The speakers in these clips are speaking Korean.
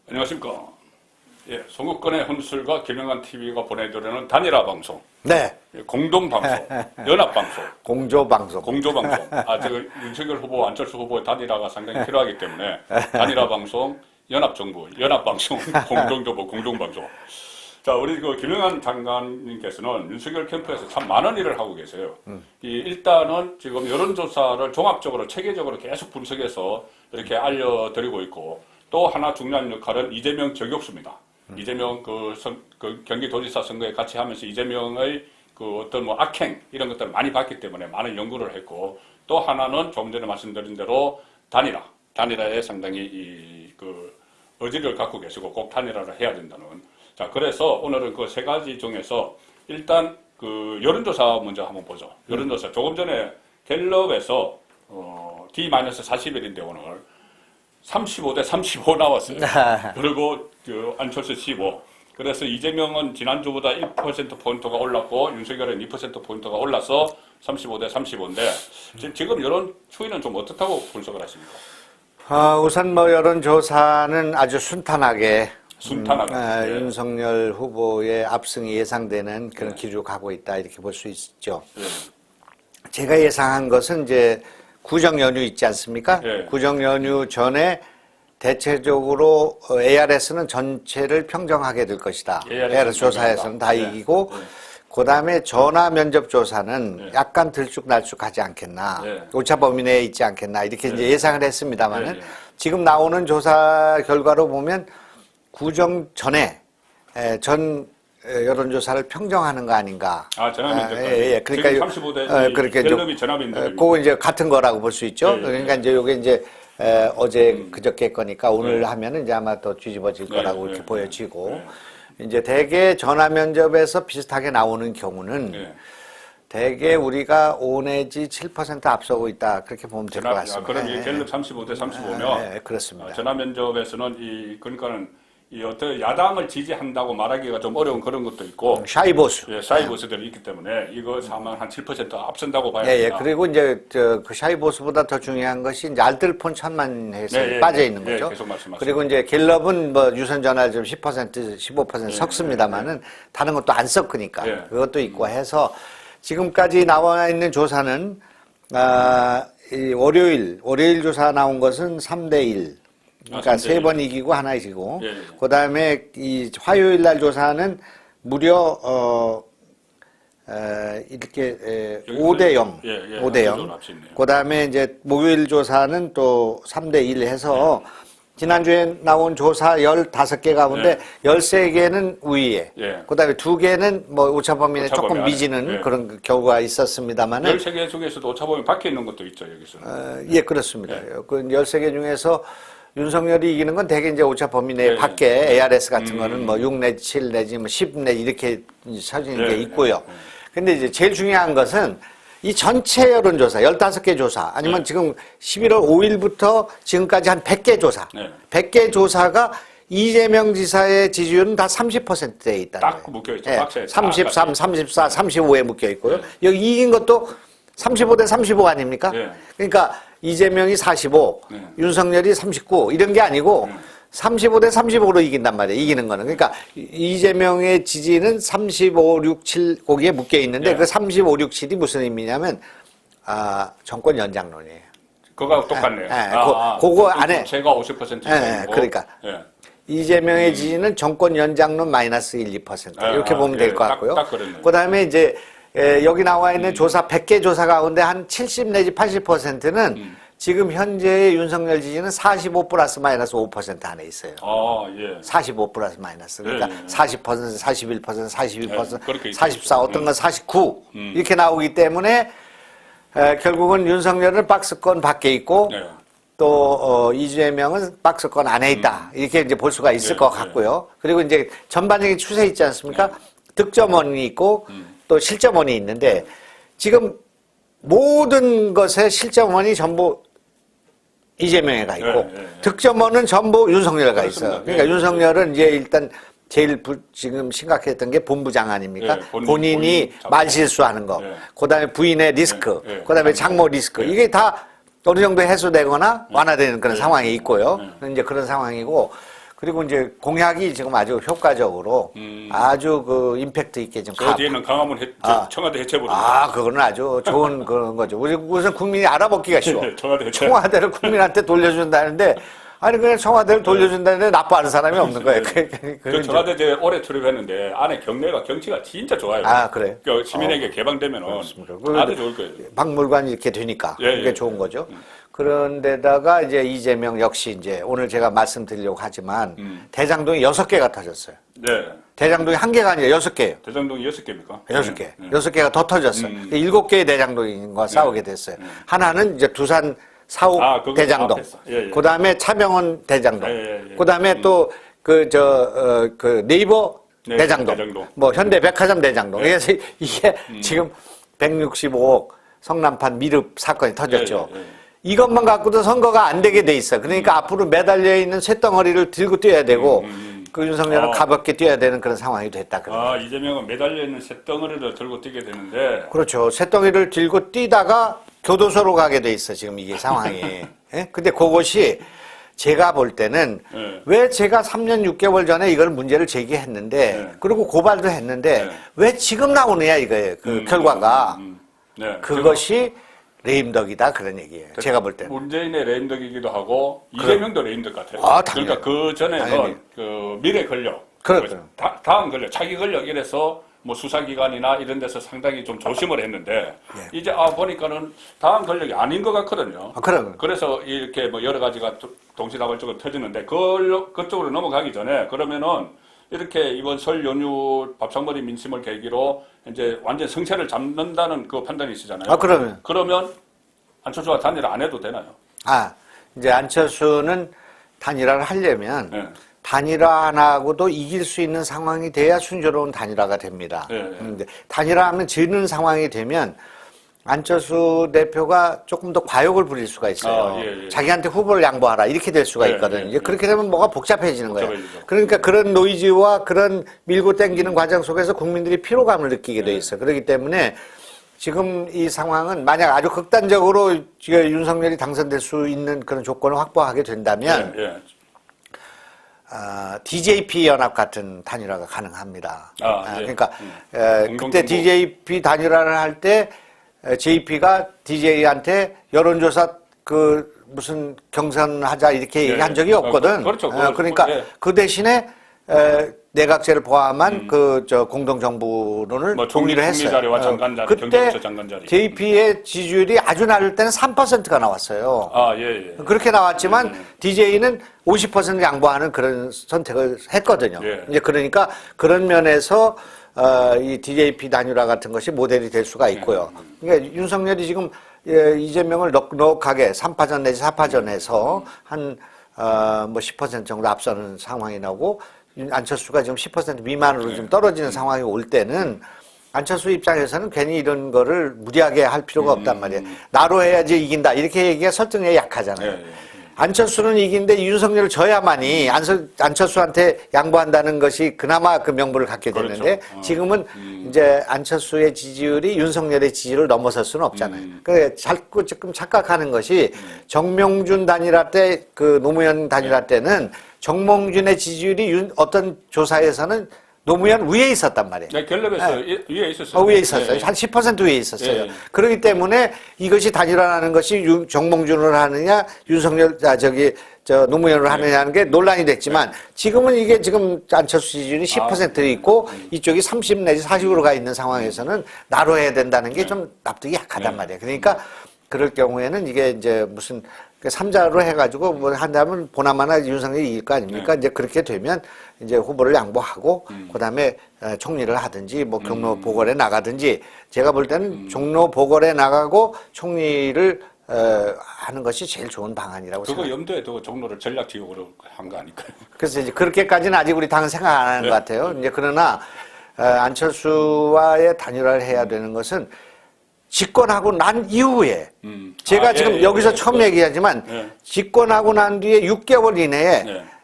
안녕하십니까. 예, 송국권의 혼술과 김영환 TV가 보내드리는 단일화 방송. 네. 공동 방송, 연합 방송. 공조 방송. 공조 방송. 제가 윤석열 후보, 안철수 후보의 단일화가 상당히 필요하기 때문에 단일화 방송, 연합 정부, 연합 방송, 공동 정부, 공동 방송. 자, 우리 그 김영환 장관님께서는 윤석열 캠프에서 참 많은 일을 하고 계세요. 일단은 지금 여론조사를 종합적으로 체계적으로 계속 분석해서 이렇게 알려드리고 있고, 또 하나 중요한 역할은 이재명 저격수입니다. 이재명 그 경기도지사 선거에 같이 하면서 이재명의 그 어떤 뭐 악행 이런 것들을 많이 봤기 때문에 많은 연구를 했고, 또 하나는 조금 전에 말씀드린 대로 단일화에 상당히 그 의지를 갖고 계시고 꼭 단일화를 해야 된다는. 자, 그래서 오늘은 그 세 가지 중에서 일단 그 여론조사 먼저 한번 보죠. 여론조사 조금 전에 갤럽에서 D-40일인데 오늘 35대 35 나왔어요. 그리고 그 안철수 15. 그래서 이재명은 지난주보다 1%포인트가 올랐고 윤석열은 2%포인트가 올라서 35대 35인데 지금 여론 추이는 좀 어떻다고 분석을 하십니까? 우선 뭐 여론조사는 아주 순탄하게 예. 윤석열 후보의 압승이 예상되는 그런 기류로 가고 있다 이렇게 볼 수 있죠. 예. 제가 예상한 것은 이제 구정 연휴 있지 않습니까? 예. 구정 연휴 전에 대체적으로 ARS는 전체를 평정하게 될 것이다. ARS 조사에서는 다 이기고, 그 다음에 전화 면접 조사는 약간 들쭉날쭉하지 않겠나. 오차 범위 내에 있지 않겠나. 이렇게 이제 예상을 했습니다만은 지금 나오는 조사 결과로 보면 구정 전에 전 여론조사를 평정하는 거 아닌가. 전화 면접. 그러니까 35대 그렇게 갤럽이 전화 면접. 그거 이제 같은 거라고 볼 수 있죠. 그러니까 이제 요게 이제 어제 그저께 거니까 오늘 하면은 이제 아마 더 뒤집어질 거라고 이렇게 보여지고, 이제 대개 전화 면접에서 비슷하게 나오는 경우는 대개 우리가 5 내지 7% 앞서고 있다 그렇게 보면 될 것 같습니다. 그럼 이 갤럽 35대 35면 그렇습니다. 전화 면접에서는 그러니까는 이 어떤 야당을 지지한다고 말하기가 좀 어려운 그런 것도 있고, 샤이보수. 샤이보수들이 있기 때문에 이거 아마 한 7% 앞선다고 봐야 됩니다. 그리고 이제 그 샤이보수보다 더 중요한 것이 이제 알뜰폰 천만에서 빠져 있는 거죠. 계속 말씀하세요. 그리고 이제 갤럽은 뭐 유선 전화를 좀 10%, 15% 섞습니다만은 다른 것도 안 섞으니까 그것도 있고 해서 지금까지 나와 있는 조사는 이 월요일 조사 나온 것은 3대1. 그러니까 3번 이기고 하나 이기고, 그 다음에 이 화요일 날 조사는 무려 이렇게 5대0, 5대0. 그 다음에 이제 목요일 조사는 또 3대1 해서 지난주에 나온 조사 15개 가운데 13개는 우위에, 그 다음에 2개는 뭐 오차범위에 조금 미지는 그런 결과가 있었습니다만은 13개 중에서도 오차범위 밖에 있는 것도 있죠, 여기서는. 그렇습니다. 그 13개 중에서 윤석열이 이기는 건 대개 이제 오차 범위 내 밖에 ARS 같은 거는 뭐 6 내지 7 내지 뭐 10 내지 이렇게 쳐지는 게 있고요. 근데 이제 제일 중요한 것은 이 전체 여론조사, 15개 조사, 아니면 지금 11월 5일부터 지금까지 한 100개 조사, 100개 조사가 이재명 지사의 지지율은 다 30%에 있다는 거예요. 딱 묶여있죠. 33, 34, 35에 묶여 있고요. 여기 이긴 것도 35대 35 아닙니까? 그러니까 이재명이 45, 윤석열이 39 이런 게 아니고 35대 35로 이긴단 말이에요. 이기는 거는. 그러니까 이재명의 지지는 35, 6, 7 거기에 묶여 있는데 그 35, 6, 7이 무슨 의미냐면 정권 연장론이에요. 그거하고 똑같네요. 그거 안에 제가 50%고. 그러니까 이재명의 지지는 정권 연장론 마이너스 1, 2% 이렇게 보면 될 것 같고요. 그다음에 이제 여기 나와 있는 조사 100개 조사 가운데 한 70 내지 80%는 지금 현재의 윤석열 지지는 45 플러스 마이너스 5% 안에 있어요. 45 플러스 마이너스. 그러니까 40%, 41%, 42%, 44, 어떤 건 49 이렇게 나오기 때문에 결국은 윤석열은 박스권 밖에 있고 또 이재명은 박스권 안에 있다. 이렇게 이제 볼 수가 있을 것 같고요. 그리고 이제 전반적인 추세 있지 않습니까? 득점원이 있고 또 실점원이 있는데 지금 모든 것의 실점원이 전부 이재명에가 있고 득점원은 전부 윤석열가 있어요. 그러니까 윤석열은 이제 일단 제일 지금 심각했던 게 본부장 아닙니까? 본인이 말실수하는 거, 그다음에 부인의 리스크, 그다음에 장모 리스크 이게 다 어느 정도 해소되거나 완화되는 그런 상황이 있고요. 이제 그런 상황이고 그리고 이제 공약이 지금 아주 효과적으로 아주 그 임팩트 있게 지금 저 뒤에는 강화문 청와대 해체부로. 그거는 아주 좋은 그런 거죠. 우선 국민이 알아먹기가 쉬워. 청와대 해체. 청와대를 국민한테 돌려준다는데 아니 그냥 청와대를 돌려준다는데 나빠하는 사람이 없는 거예요. 그 청와대 이제 올해 출입했는데 안에 경내가 경치가 진짜 좋아요. 그래요? 그 시민에게 개방되면은 아주 좋을 거예요. 박물관이 이렇게 되니까 그게 예. 좋은 거죠. 그런데다가 이제 이재명 역시 이제 오늘 제가 말씀드리려고 하지만 대장동이 6개가 터졌어요. 네. 대장동이 1개가 아니라 6개예요. 대장동이 6개입니까? 6개. 네. 6개가 더 터졌어요. 7개의 대장동과 싸우게 됐어요. 하나는 이제 두산 사옥 대장동. 예. 그 다음에 차병원 대장동. 예. 그 다음에 또 그 네이버 네, 대장동. 뭐 현대백화점 대장동. 그래서 이게 지금 165억 성남판 미륵 사건이 터졌죠. 예. 이것만 갖고도 선거가 안 되게 돼 있어. 그러니까 앞으로 매달려 있는 쇳덩어리를 들고 뛰어야 되고 그 윤석열은 가볍게 뛰어야 되는 그런 상황이 됐다. 이재명은 매달려 있는 쇳덩어리를 들고 뛰게 되는데. 그렇죠. 쇳덩이를 들고 뛰다가 교도소로 가게 돼 있어. 지금 이게 상황이. 예? 근데 그것이 제가 볼 때는 왜 제가 3년 6개월 전에 이걸 문제를 제기했는데 그리고 고발도 했는데 왜 지금 나오느냐 이거예요. 그 결과가. 네. 그것이 레임덕이다 그런 얘기예요. 제가 볼 때는. 문재인의 레임덕이기도 하고 이재명도 레임덕 같아요. 그러니까 그 전에는 그 미래 권력, 다음 권력, 차기 권력 이래서 뭐 수사기관이나 이런 데서 상당히 좀 조심을 했는데 이제 보니까는 다음 권력이 아닌 것 같거든요. 그래서 이렇게 뭐 여러 가지가 동시다발적으로 터지는데 그쪽으로 넘어가기 전에 그러면은 이렇게 이번 설 연휴 밥상머리 민심을 계기로 이제 완전 성체를 잡는다는 그 판단이 있으잖아요. 그러면 안철수가 단일화 안 해도 되나요? 이제 안철수는 단일화를 하려면 단일화 안 하고도 이길 수 있는 상황이 돼야 순조로운 단일화가 됩니다. 그런데 단일화하면 지는 상황이 되면 안철수 대표가 조금 더 과욕을 부릴 수가 있어요. 자기한테 후보를 양보하라 이렇게 될 수가 있거든요. 이제 그렇게 되면 뭐가 복잡해지는 거예요. 그러니까 그런 노이즈와 그런 밀고 당기는 과정 속에서 국민들이 피로감을 느끼게 돼 있어요. 그렇기 때문에 지금 이 상황은 만약 아주 극단적으로 윤석열이 당선될 수 있는 그런 조건을 확보하게 된다면 DJP 연합 같은 단일화가 가능합니다. 그러니까 그때 DJP 단일화를 할 때 JP가 DJ한테 여론조사 무슨 경선하자 이렇게 얘기한 적이 없거든. 그러니까 그 대신에 내각제를 포함한 공동정부론을 동의를 했어요. 그때 JP의 지지율이 아주 낮을 때는 3%가 나왔어요. 그렇게 나왔지만 DJ는 50% 양보하는 그런 선택을 했거든요. 이제 그러니까 그런 면에서 이 DJP 단일화 같은 것이 모델이 될 수가 있고요. 그러니까 윤석열이 지금 이재명을 넉넉하게 3파전 내지 4파전에서 한 뭐 10% 정도 앞서는 상황이 나오고 안철수가 지금 10% 미만으로 좀 떨어지는 상황이 올 때는 안철수 입장에서는 괜히 이런 거를 무리하게 할 필요가 없단 말이에요. 나로 해야지 이긴다. 이렇게 얘기가 설득력이 약하잖아요. 안철수는 이긴데 윤석열을 져야만이 안철수한테 양보한다는 것이 그나마 그 명분을 갖게 되는데 지금은 이제 안철수의 지지율이 윤석열의 지지율을 넘어설 수는 없잖아요. 그래 자꾸 조금 착각하는 것이 정명준 단일화 때 노무현 단일화 때는 정몽준의 지지율이 어떤 조사에서는 노무현 위에 있었단 말이에요. 갤럽에서 위에 있었어요. 위에 있었어요. 한 10% 위에 있었어요. 그렇기 때문에 이것이 단일화라는 것이 정몽준을 하느냐, 노무현을 하느냐는 게 논란이 됐지만 지금은 이게 지금 안철수 지지율이 10%에 있고 이쪽이 30 내지 40으로 가 있는 상황에서는 나로 해야 된다는 게 좀 납득이 약하단 말이에요. 그러니까 그럴 경우에는 이게 이제 무슨 3자로 해가지고 뭐 한다면 보나마나 윤석열이 이길 거 아닙니까? 이제 그렇게 되면 이제 후보를 양보하고 그다음에 총리를 하든지 뭐 경로 보궐에 나가든지 제가 볼 때는 종로 보궐에 나가고 총리를 하는 것이 제일 좋은 방안이라고 생각합니다. 그거 염두에 두고 종로를 전략지역으로 한 거 아닐까요? 그래서 이제 그렇게까지는 아직 우리 당은 생각 안 하는 것 같아요. 이제 그러나 안철수와의 단일화를 해야 되는 것은 집권하고 난 이후에 제가 지금 여기서 처음 얘기하지만 집권하고 난 뒤에 6개월 이내에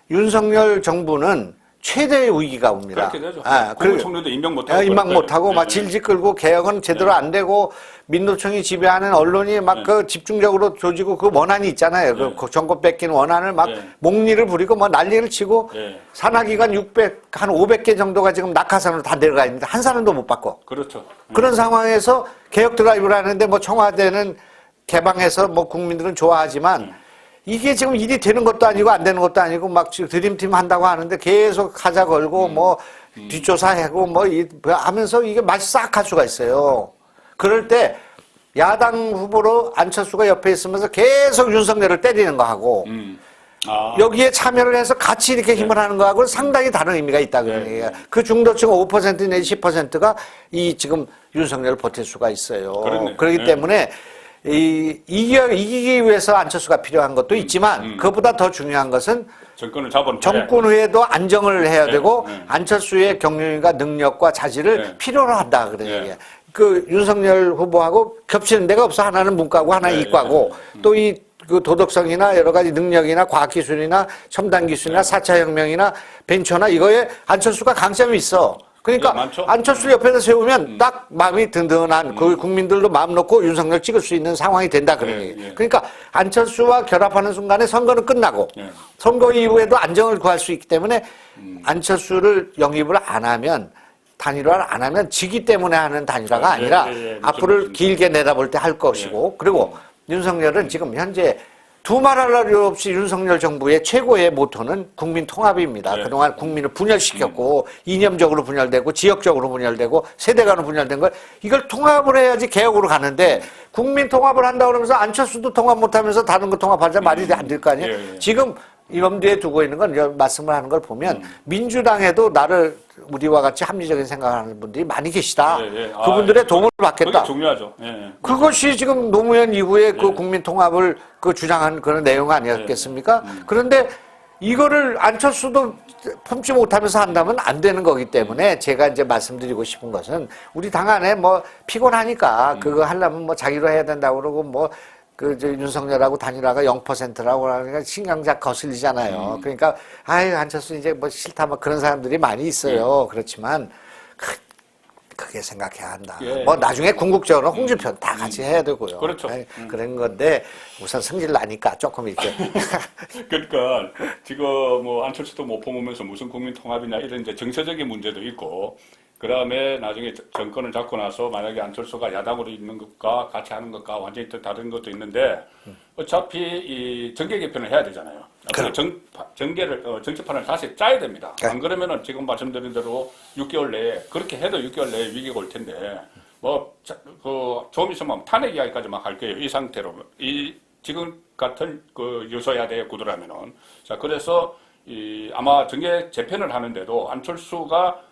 윤석열 정부는 최대의 위기가 옵니다. 그렇게 되죠. 아, 국무총리도 임명 못하고. 임명 못하고 막 질질 끌고 개혁은 제대로 안 되고 민노총이 지배하는 언론이 막 그 집중적으로 조지고 그 원한이 있잖아요. 그 정권 뺏기는 원한을 막 목리를 부리고 뭐 난리를 치고 산하기관 600, 한 500개 정도가 지금 낙하산으로 다 내려가 있는데 한 사람도 못 받고. 그렇죠. 그런 상황에서 개혁 드라이브를 하는데 뭐 청와대는 개방해서 뭐 국민들은 좋아하지만 이게 지금 일이 되는 것도 아니고 안 되는 것도 아니고 막 지금 드림팀 한다고 하는데 계속 하자 걸고 뭐 뒷조사하고 뭐 하면서 이게 맛이 싹 갈 수가 있어요. 그럴 때 야당 후보로 안철수가 옆에 있으면서 계속 윤석열을 때리는 거 하고 여기에 참여를 해서 같이 이렇게 힘을 하는 거하고는 상당히 다른 의미가 있다 그런 얘기예요. 그 중도층 5% 내지 10%가 이 지금 윤석열을 버틸 수가 있어요. 그렇기 때문에 이기기 위해서 안철수가 필요한 것도 있지만 그것보다 더 중요한 것은 정권을 잡은 정권 후에도 안정을 해야 되고 안철수의 경륜과 능력과 자질을 필요로 한다 그런 얘기예요. 그 윤석열 후보하고 겹치는 데가 없어. 하나는 문과고 하나는 이과고 또 이 그 도덕성이나 여러 가지 능력이나 과학기술이나 첨단기술이나 4차 혁명이나 벤처나 이거에 안철수가 강점이 있어. 그러니까 안철수를 옆에서 세우면 딱 마음이 든든한 그 국민들도 마음 놓고 윤석열 찍을 수 있는 상황이 된다 그런 얘기예요. 그러니까 안철수와 결합하는 순간에 선거는 끝나고 선거 이후에도 안정을 구할 수 있기 때문에 안철수를 영입을 안 하면 단일화를 안 하면 지기 때문에 하는 단일화가 아니라 앞으로 길게 내다볼 때 할 것이고 그리고 윤석열은 지금 현재 두말할 나위 없이 윤석열 정부의 최고의 모토는 국민 통합입니다. 그동안 국민을 분열시켰고 이념적으로 분열되고 지역적으로 분열되고 세대 간으로 분열된 걸 이걸 통합을 해야지 개혁으로 가는데 국민 통합을 한다고 그러면서 안철수도 통합 못하면서 다른 거 통합하자 말이 안 될 거 아니에요. 지금 염두에 두고 있는 건 말씀을 하는 걸 보면 민주당에도 나를 우리와 같이 합리적인 생각을 하는 분들이 많이 계시다. 그분들의 도움을 받겠다. 그게 중요하죠. 그것이 지금 노무현 이후에 그 국민 통합을 그 주장한 그런 내용 아니었겠습니까? 그런데 이거를 안철수도 품지 못하면서 한다면 안 되는 거기 때문에 제가 이제 말씀드리고 싶은 것은 우리 당 안에 뭐 피곤하니까 그거 하려면 뭐 자기로 해야 된다고 그러고 뭐 저 윤석열하고 단일화가 0%라고 하니까 신경작 거슬리잖아요. 그러니까 아유 안철수 이제 뭐 싫다 뭐 그런 사람들이 많이 있어요. 그렇지만 크게 생각해야 한다. 뭐 나중에 궁극적으로 홍준표 다 같이 해야 되고요. 그렇죠. 그런 건데 우선 승질 나니까 조금 이렇게. 그러니까 지금 뭐 안철수도 못 뽑으면서 무슨 국민 통합이냐 이런 이제 정서적인 문제도 있고. 그 다음에 나중에 정권을 잡고 나서 만약에 안철수가 야당으로 있는 것과 같이 하는 것과 완전히 또 다른 것도 있는데 어차피 이 정계 개편을 해야 되잖아요. 정치판을 다시 짜야 됩니다. 안 그러면은 지금 말씀드린 대로 6개월 내에 그렇게 해도 6개월 내에 위기가 올 텐데 좀 있으면 탄핵 이야기까지 막 할 거예요. 이 상태로 지금 같은 그 유서야대의 구도라면은 자 그래서 아마 정계 재편을 하는데도 안철수가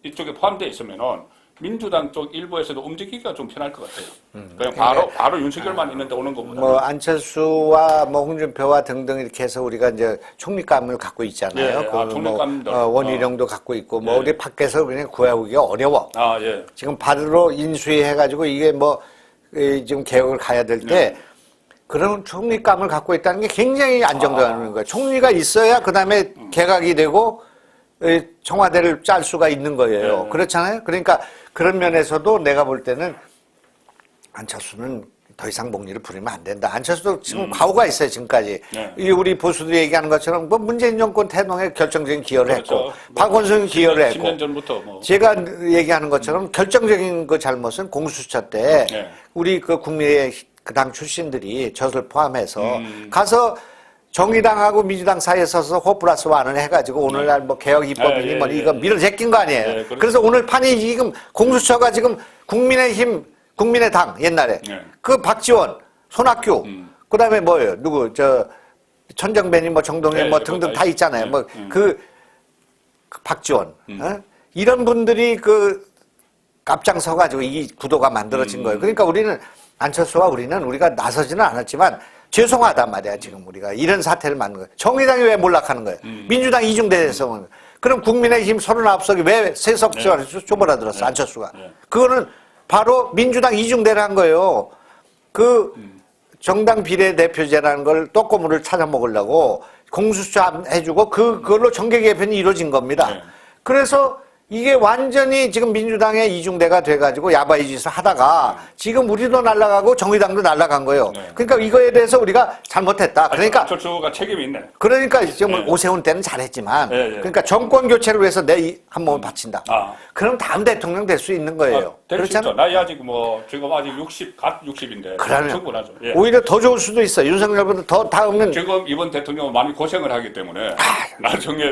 이쪽에 포함되어 있으면은 민주당 쪽 일부에서도 움직이기가 좀 편할 것 같아요. 그냥 바로 윤석열만 있는데 오는 것보다. 뭐 안철수와 뭐 홍준표와 등등 이렇게 해서 우리가 이제 총리감을 갖고 있잖아요. 총리감들. 원희룡도 갖고 있고 뭐 우리 밖에서 그냥 구하기가 어려워. 지금 바로 인수해가지고 이게 뭐 지금 개혁을 가야 될 때. 그런 총리감을 갖고 있다는 게 굉장히 안정되는 거예요. 총리가 있어야 그 다음에 개각이 되고 청와대를 짤 수가 있는 거예요. 그렇잖아요. 그러니까 그런 면에서도 내가 볼 때는 안철수는 더 이상 목리를 부리면 안 된다. 안철수도 지금 과오가 있어요, 지금까지. 우리 보수들이 얘기하는 것처럼 뭐 문재인 정권 태동에 결정적인 기여를 했고, 박원순 기여를 했고. 10년 전부터 뭐. 제가 얘기하는 것처럼 결정적인 그 잘못은 공수처 때 우리 그 국민의 그 당 출신들이 저를 포함해서 가서 정의당하고 민주당 사이에 서서 호 플러스 원을 해가지고 오늘날 뭐 개혁 입법이니 뭐 이거 밀어 제낀 거 아니에요. 그래서 오늘 판이 지금 공수처가 지금 국민의힘, 국민의당 옛날에 그 박지원, 손학규, 그 다음에 뭐예요? 누구 천정배니 뭐 정동현 뭐 등등 다 있잖아요. 뭐 그 박지원 이런 분들이 그 앞장서가지고 이 구도가 만들어진 거예요. 그러니까 우리는 안철수와 우리가 나서지는 않았지만 죄송하단 말이야, 지금 우리가. 이런 사태를 만든 거예요. 정의당이 왜 몰락하는 거예요? 민주당 이중대에서. 그럼 국민의힘 39석이 왜 3석을 쪼그라들었어, 안철수가. 그거는 바로 민주당 이중대를 한 거예요. 그 정당 비례대표제라는 걸 떡고물을 찾아 먹으려고 공수처 해주고 그걸로 정계 개편이 이루어진 겁니다. 네. 그래서 이게 완전히 지금 민주당의 이중대가 돼가지고 야바이 짓을 하다가 지금 우리도 날아가고 정의당도 날아간 거예요. 네. 그러니까 이거에 대해서 우리가 잘못했다. 그러니까 안철수가 책임이 있네. 그러니까 지금 네. 오세훈 때는 잘했지만 네, 네. 그러니까 정권 교체를 위해서 내 한 몸을 바친다. 그럼 다음 대통령 될 수 있는 거예요. 그렇잖아요. 나이 아직 뭐 지금 아직 60, 갓 60인데 그러면 충분하죠. 예. 오히려 더 좋을 수도 있어. 윤석열보다 더 다음은 지금 이번 대통령은 많이 고생을 하기 때문에 나중에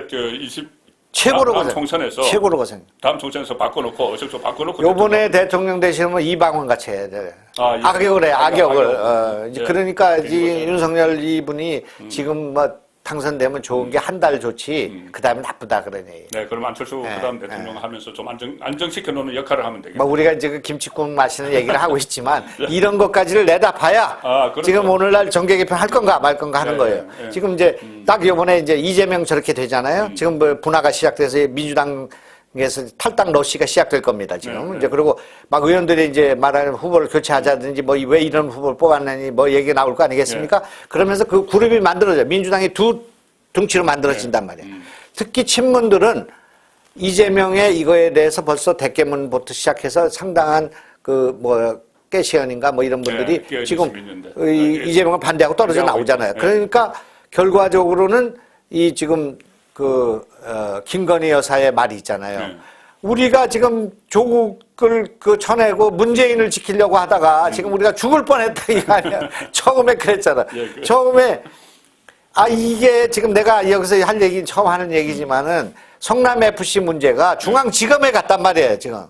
최고로 다음 고생. 총선에서 최고로 고생. 다음 총선에서 바꿔놓고 어쩔 수 바꿔놓고 요번에 대통령 되시면 이방원 같이 해야 돼. 악역을 해, 악역을. 예. 그러니까 이 윤석열 이분이 지금 뭐 당선되면 좋은 게 한 달 좋지, 그 다음에 나쁘다 그런 얘기. 네, 그럼 안철수 그다음 대통령 하면서 좀 안정시켜 놓는 역할을 하면 되겠죠. 뭐 우리가 이제 그 김치국 마시는 얘기를 하고 있지만 이런 것까지를 내다봐야 그렇죠. 지금 오늘날 정계 개편 할 건가 말 건가 하는 거예요. 예. 지금 이제 딱 이번에 이제 이재명 저렇게 되잖아요. 지금 뭐 분화가 시작돼서 민주당에서 탈당 러시가 시작될 겁니다. 지금 이제 그리고 막 의원들이 이제 말하는 후보를 교체하자든지 뭐 왜 이런 후보를 뽑았느니 뭐 얘기 나올 거 아니겠습니까? 그러면서 그 그룹이 만들어져. 민주당이 두 등치로 만들어진단 말이에요. 특히 친문들은 이재명의 이거에 대해서 벌써 대깨문부터 시작해서 상당한 그 뭐 깨시연인가 뭐 이런 분들이 지금 이재명을 반대하고 떨어져 나오잖아요. 그러니까 결과적으로는 이 지금 김건희 여사의 말이 있잖아요. 우리가 지금 조국을 쳐내고 문재인을 지키려고 하다가 지금 우리가 죽을 뻔했다 이거 아니야. 처음에 그랬잖아. 처음에 이게 지금 내가 여기서 할 얘기 처음 하는 얘기지만은 성남 FC 문제가 중앙지검에 갔단 말이에요 지금.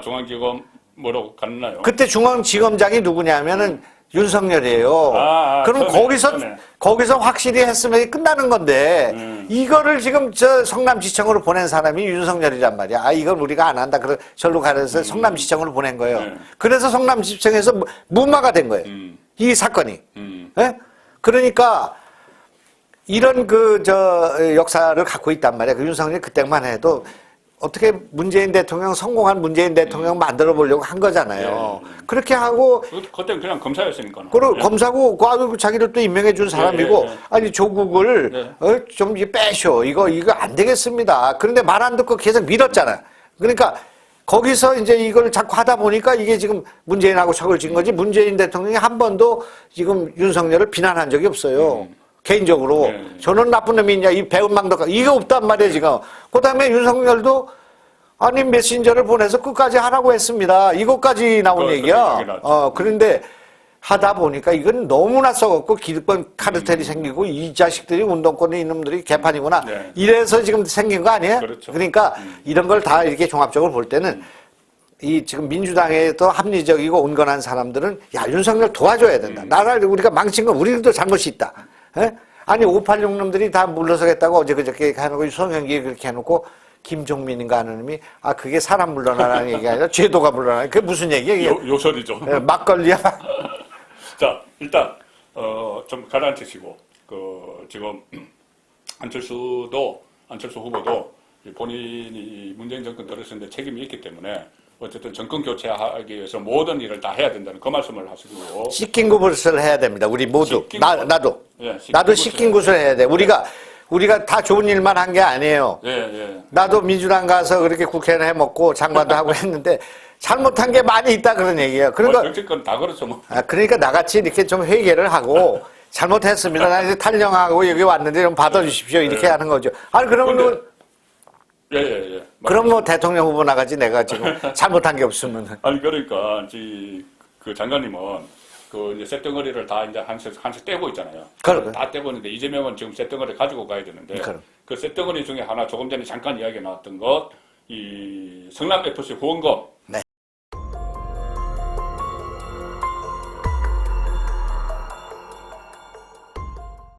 중앙지검 뭐라고 갔나요? 그때 중앙지검장이 누구냐면은 윤석열이에요. 그럼 거기서 확실히 했으면 끝나는 건데 이거를 지금 저 성남지청으로 보낸 사람이 윤석열이란 말이야. 이걸 우리가 안 한다. 그래서 절로 가려서 성남지청으로 보낸 거예요. 그래서 성남지청에서 무마가 된 거예요. 이 사건이. 네? 그러니까 이런 역사를 갖고 있단 말이야. 윤석열이 그때만 해도 어떻게 문재인 대통령, 성공한 문재인 대통령 만들어 보려고 한 거잖아요. 그렇게 하고. 그때는 그냥 검사였으니까. 그리고 검사고, 자기를 또 임명해 준 사람이고, 아니, 조국을, 좀 빼셔. 이거 안 되겠습니다. 그런데 말 안 듣고 계속 밀었잖아. 그러니까, 거기서 이제 이걸 자꾸 하다 보니까 이게 지금 문재인하고 척을 진 거지, 문재인 대통령이 한 번도 지금 윤석열을 비난한 적이 없어요. 개인적으로. 저는 나쁜 놈이 있냐, 이 배은망덕, 이게 없단 말이에요, 지금. 그 다음에 윤석열도 아니, 메신저를 보내서 끝까지 하라고 했습니다. 이것까지 나온 얘기야. 그런데 하다 보니까 이건 너무나 썩었고, 기득권 카르텔이 생기고, 이 자식들이 운동권에 있는 놈들이 개판이구나. 이래서 지금 생긴 거 아니에요? 그렇죠. 그러니까 이런 걸 다 이렇게 종합적으로 볼 때는 이 지금 민주당에 더 합리적이고 온건한 사람들은 야, 윤석열 도와줘야 된다. 나라를 우리가 망친 건 우리들도 잘못이 있다. 에? 아니 586놈들이 다 물러서겠다고 어제 그저께 해놓고 송영기 그렇게 해놓고 김종민인가 하는 놈이 그게 사람 물러나라는 얘기가 아니라 제도가 물러나는 그게 무슨 얘기야? 요설이죠. 막걸리야. 자 일단 좀 가라앉히시고 지금 안철수 후보도 본인이 문재인 정권 들었을 때 책임이 있기 때문에 어쨌든 정권 교체하기 위해서 모든 일을 다 해야 된다는 그 말씀을 하시고요. 시킨 구슬을 해야 됩니다. 우리 모두. 나도. 예, 나도 시킨 구슬을 해야 돼. 우리가 다 좋은 일만 한 게 아니에요. 나도 민주당 가서 그렇게 국회의원 해먹고 장관도 하고 했는데 잘못한 게 많이 있다 그런 얘기예요. 그러니까 정치권 다 그렇죠 뭐. 그러니까 나같이 이렇게 좀 회개를 하고 잘못했습니다. 나 이제 탈령하고 여기 왔는데 좀 받아주십시오. 이렇게 하는 거죠. 그러면 그럼 뭐 대통령 후보 나가지 내가 지금 잘못한 게 없으면. 그러니까 그 장관님은 이제 쇳덩어리를 다 이제 한씩 떼고 있잖아요. 다 떼고 있는데 이재명은 지금 쇳덩어리를 가지고 가야 되는데 그 쇳덩어리 중에 하나 조금 전에 잠깐 이야기 나왔던 것 이 성남 FC 후원금